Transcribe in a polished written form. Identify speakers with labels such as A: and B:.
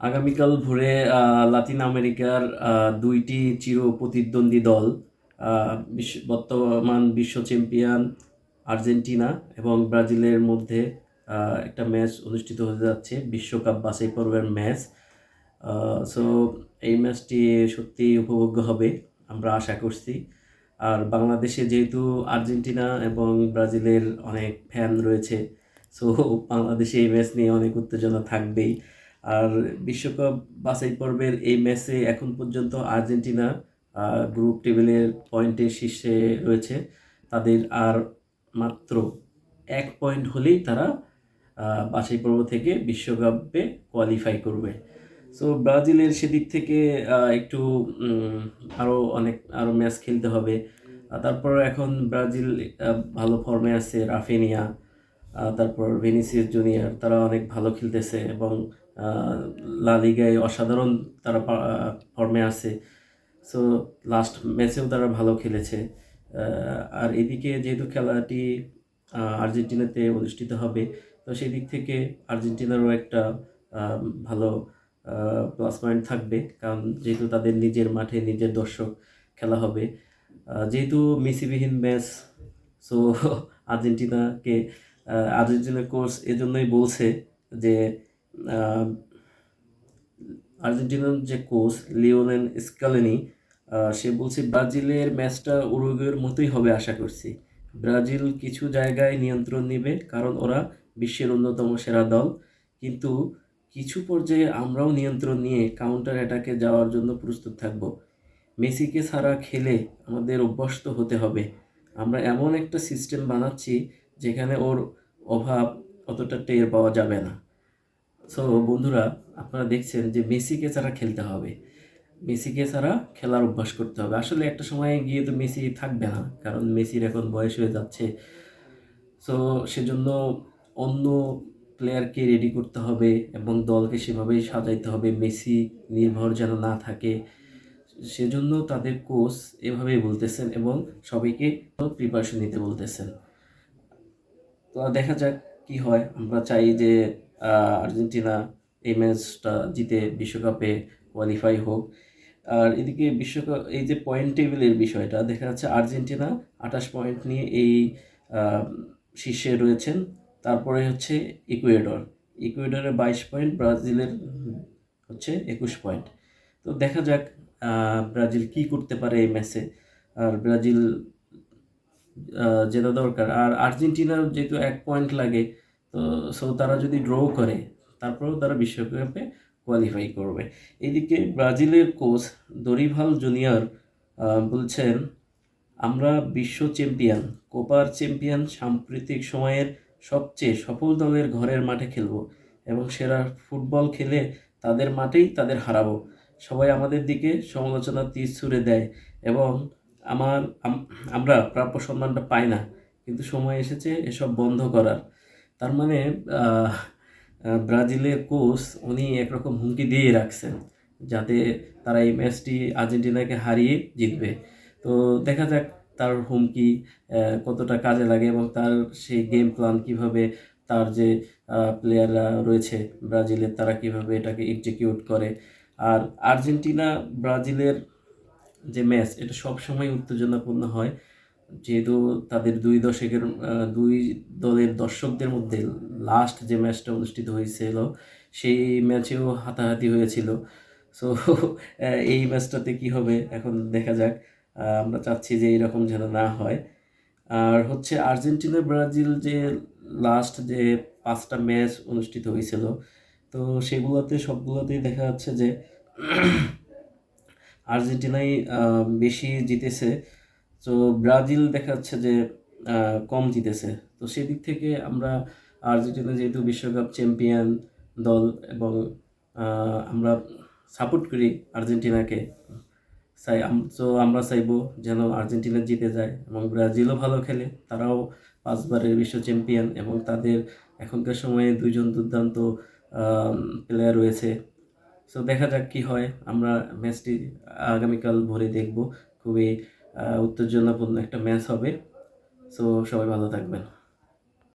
A: আগামীকাল ভোরে লাতিন আমেরিকার দুইটি চির প্রতিদ্বন্দ্বী দল বর্তমান বিশ্ব চ্যাম্পিয়ন আর্জেন্টিনা এবং ব্রাজিলের মধ্যে একটা ম্যাচ অনুষ্ঠিত হতে যাচ্ছে, বিশ্বকাপ বাছাই পর্বের ম্যাচ। সো এই ম্যাচটি সত্যি উপভোগ্য হবে আমরা আশা করছি। আর বাংলাদেশে যেহেতু আর্জেন্টিনা এবং ব্রাজিলের অনেক ফ্যান রয়েছে, সো বাংলাদেশে এই ম্যাচ নিয়ে অনেক উত্তেজনা থাকবেই। আর বিশ্বকাপ বাছাই পর্বের এই ম্যাচে এখন পর্যন্ত আর্জেন্টিনা গ্রুপ টেবিলের পয়েন্টের শীর্ষে রয়েছে। তাদের আর মাত্র 1 পয়েন্ট হলেই তারা বাছাই পর্ব থেকে বিশ্বকাপে কোয়ালিফাই করবে। সো ব্রাজিলের সেদিক থেকে একটু আরও ম্যাচ খেলতে হবে। তারপর এখন ব্রাজিল ভালো ফর্মে আছে। রাফিনিয়া, তারপর ভিনিসিয়াস জুনিয়র, তারা অনেক ভালো খেলতেছে এবং লা লিগায় অসাধারণ তারা ফর্মে আছে। সো লাস্ট ম্যাচেও তারা ভালো খেলেছে। আর এদিকে যেহেতু খেলাটি আর্জেন্টিনাতে অনুষ্ঠিত হবে, তো সেই দিক থেকে আর্জেন্টিনারও একটা ভালো প্লাস পয়েন্ট থাকবে, কারণ যেহেতু তাদের নিজের মাঠে নিজের দর্শক খেলা হবে। যেহেতু মেসিবিহীন ম্যাচ, সো আর্জেন্টিনার কোচ এজন্যই বলছে যে আর্জেন্টিনার যে কোচ লিওনেল স্ক্যালোনি, সে বলছে ব্রাজিলের ম্যাচটা উরুগুয়ের মতোই হবে আশা করছি। ব্রাজিল কিছু জায়গায় নিয়ন্ত্রণ নেবে, কারণ ওরা বিশ্বের অন্যতম সেরা দল, কিন্তু কিছু পর্যায়ে আমরাও নিয়ন্ত্রণ নিয়ে কাউন্টার অ্যাটাকে যাওয়ার জন্য প্রস্তুত থাকব। মেসিকে ছাড়া খেলে আমাদের অভ্যস্ত হতে হবে। আমরা এমন একটা সিস্টেম বানাচ্ছি যেখানে ওর অভাব অতটা টের পাওয়া যাবে না। সো বন্ধুরা, আপনারা দেখছেন যে মেসিকে ছাড়া খেলতে হবে, মেসিকে ছাড়া খেলার অভ্যাস করতে হবে। আসলে একটা সময় গিয়ে তো মেসি থাকবে না, কারণ মেসির এখন বয়স হয়ে যাচ্ছে। সো সেজন্য অন্য প্লেয়ারকে রেডি করতে হবে এবং দলকে সেভাবেই সাজাইতে হবে, মেসি নির্ভর যেন না থাকে। সেজন্য তাদের কোচ এভাবেই বলতেছেন এবং সবাইকে প্রিপারেশন নিতে বলতেছেন। তো দেখা যাক কি হয়। আমরা চাই যে আর্জেন্টিনা এই ম্যাচটা জিতে বিশ্বকাপে কোয়ালিফাই হোক। আর এদিকে বিশ্বকাপ এই যে পয়েন্ট টেবিলের বিষয়টা দেখা যাচ্ছে, আর্জেন্টিনা 28 পয়েন্ট নিয়ে এই শীর্ষে রয়েছেন। তারপরে হচ্ছে ইকুয়েডরের 22 পয়েন্ট, ব্রাজিলের হচ্ছে 21 পয়েন্ট। তো দেখা যাক ব্রাজিল কি করতে পারে এই ম্যাচে। আর ব্রাজিল জেতা দরকার। আর আর্জেন্টিনার যেহেতু 1 পয়েন্ট লাগে, তো তারা যদি ড্র করে তারপরেও তারা বিশ্বকাপে কোয়ালিফাই করবে। এদিকে ব্রাজিলের কোচ দরিভাল জুনিয়র বলছেন, আমরা বিশ্ব চ্যাম্পিয়ন, কোপার চ্যাম্পিয়ন, সাম্প্রতিক সময়ের সবচেয়ে সফল দলের ঘরের মাঠে খেলব এবং সেরা ফুটবল খেলে তাদের মাঠেই তাদের হারাবো। সবাই আমাদের দিকে সমালোচনার তীর ছুঁড়ে দেয় এবং আমরা প্রাপ্য সম্মানটা পাই না, কিন্তু সময় এসেছে এসব বন্ধ করার। তার মানে ব্রাজিলের কোচ উনি একরকম হুমকি দিয়ে রাখছেন যাতে তারা এই ম্যাচটি আর্জেন্টিনাকে হারিয়ে জিতবে। তো দেখা যাক তার হুমকি কতটা কাজে লাগে এবং তার সেই গেম প্ল্যান কীভাবে, তার যে প্লেয়াররা রয়েছে ব্রাজিলের তারা কীভাবে এটাকে এক্সিকিউট করে। আর আর্জেন্টিনা ব্রাজিলের যে ম্যাচ, এটা সবসময় উত্তেজনাপূর্ণ হয়, যেহেতু তাদের দুই দলের দর্শকদের মধ্যে লাস্ট যে ম্যাচটা অনুষ্ঠিত হয়েছিল সেই ম্যাচেও হাতাহাতি হয়েছিল। সো এই ম্যাচটাতে কি হবে এখন দেখা যাক। আমরা চাচ্ছি যে এইরকম যেন না হয়। আর হচ্ছে আর্জেন্টিনা ব্রাজিল যে লাস্ট যে 5টা ম্যাচ অনুষ্ঠিত হয়েছিল, তো সবগুলোতেই দেখা যাচ্ছে যে আর্জেন্টিনাই বেশি জিতেছে। তো ব্রাজিল দেখা যাচ্ছে যে কম জিতেছে। তো সেদিক থেকে আমরা আর্জেন্টিনা যেহেতু বিশ্বকাপ চ্যাম্পিয়ন দল এবং আমরা সাপোর্ট করি আর্জেন্টিনাকে, তো আমরা চাইবো যেন আর্জেন্টিনা জিতে যায় এবং ব্রাজিলও ভালো খেলে, তারাও 5বারের বিশ্ব চ্যাম্পিয়ন এবং তাদের এখনকার সময়ে 2জন দুর্দান্ত প্লেয়ার রয়েছে। সো দেখা যাক কি হয়। আমরা ম্যাচটি আগামীকাল ভোরে দেখব। খুবই উত্তেজনাপূর্ণ একটা ম্যাচ হবে। সো সবাই ভালো থাকবেন।